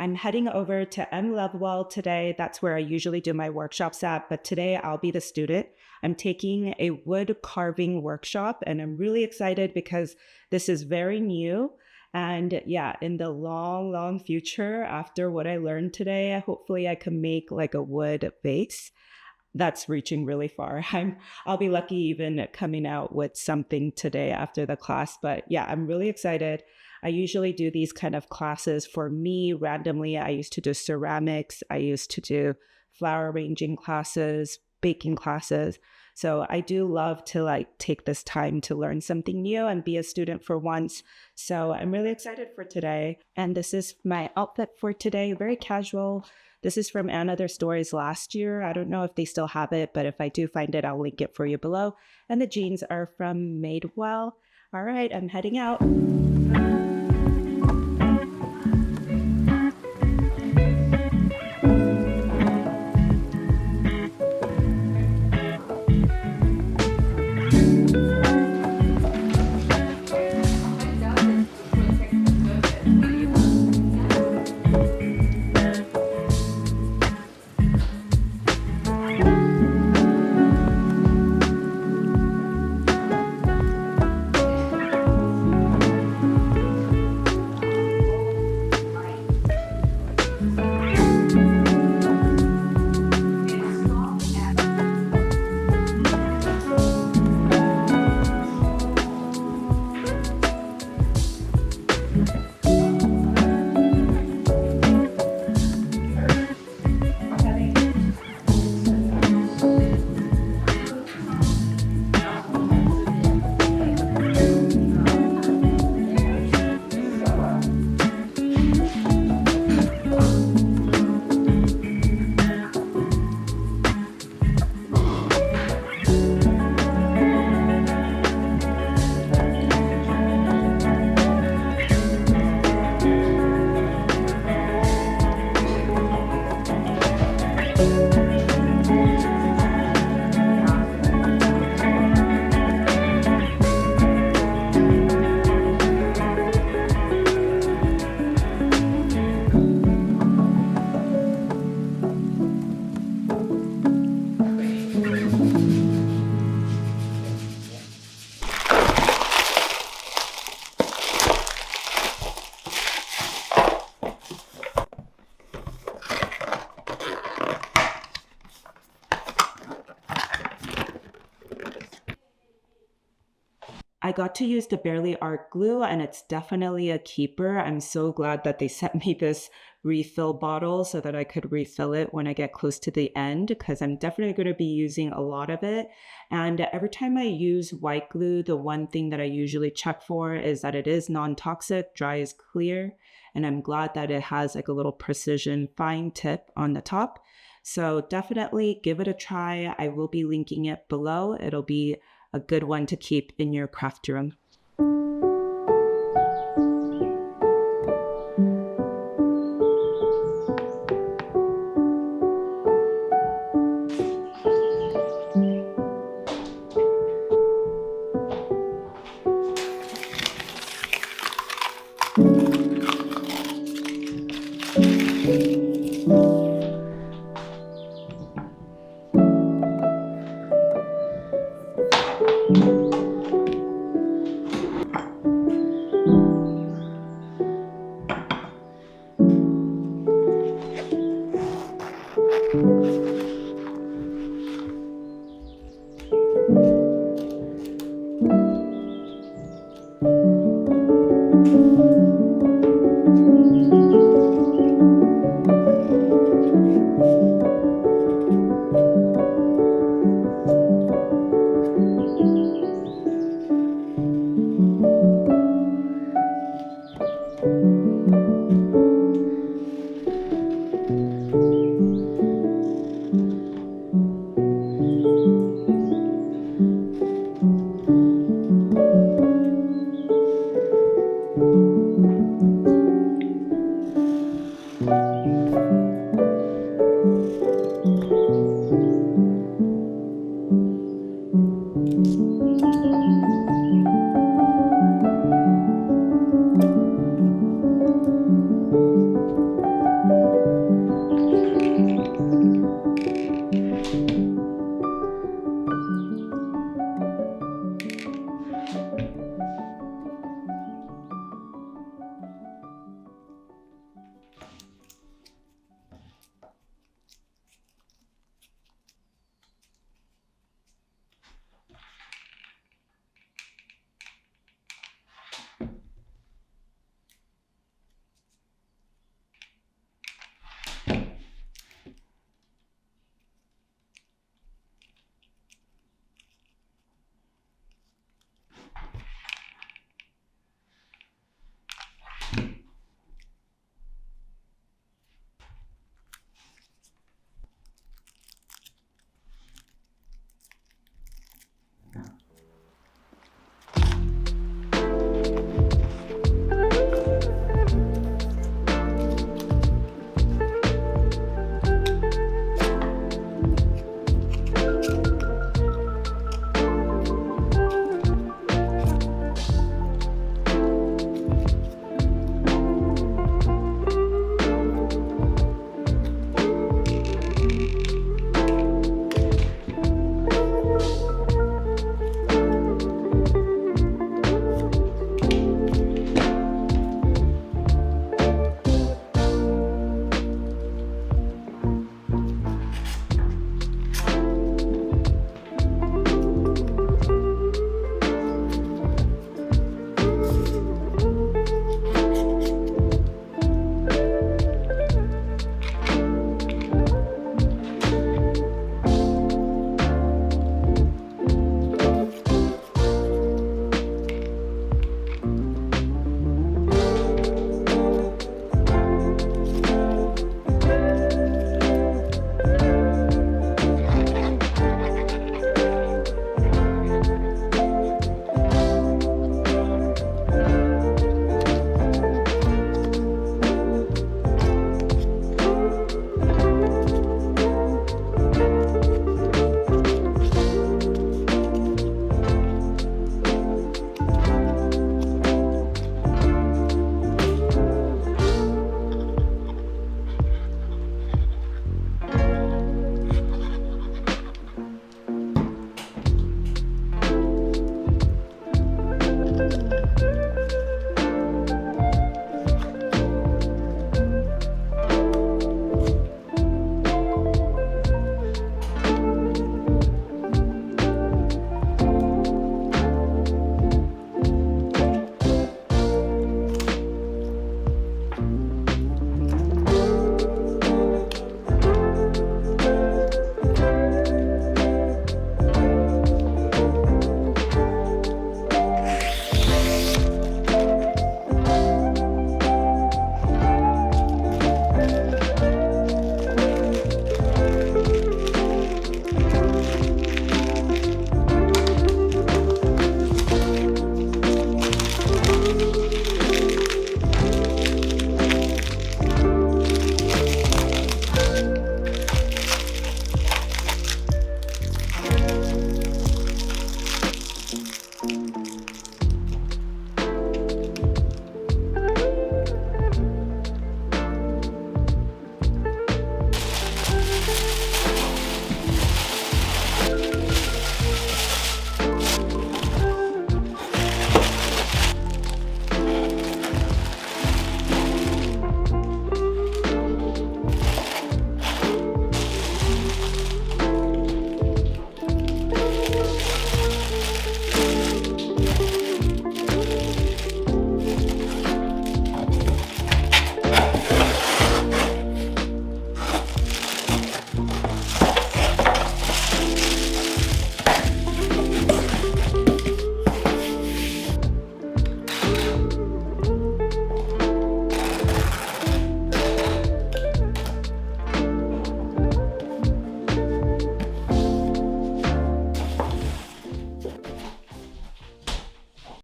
I'm heading over to M. Lovewell today. That's where I usually do my workshops at, but today I'll be the student. I'm taking a wood carving workshop, and I'm really excited because this is very new. And yeah, in the long, long future, after what I learned today, hopefully I can make like a wood vase. That's reaching really far. I'll be lucky even coming out with something today after the class. But yeah, I'm really excited. I usually do these kind of classes for me randomly. I used to do ceramics. I used to do flower arranging classes, baking classes. So I do love to like take this time to learn something new and be a student for once. So I'm really excited for today. And this is my outfit for today, very casual. This is from Anne Other Stories last year. I don't know if they still have it, but if I do find it, I'll link it for you below. And the jeans are from Madewell. All right, I'm heading out. I got to use the Barely Art glue, and it's definitely a keeper. I'm so glad that they sent me this refill bottle so that I could refill it when I get close to the end, because I'm definitely going to be using a lot of it. And every time I use white glue, the one thing that I usually check for is that it is non-toxic, dry is clear. And I'm glad that it has like a little precision fine tip on the top. So definitely give it a try. I will be linking it below. It'll be a good one to keep in your craft room. Thank you.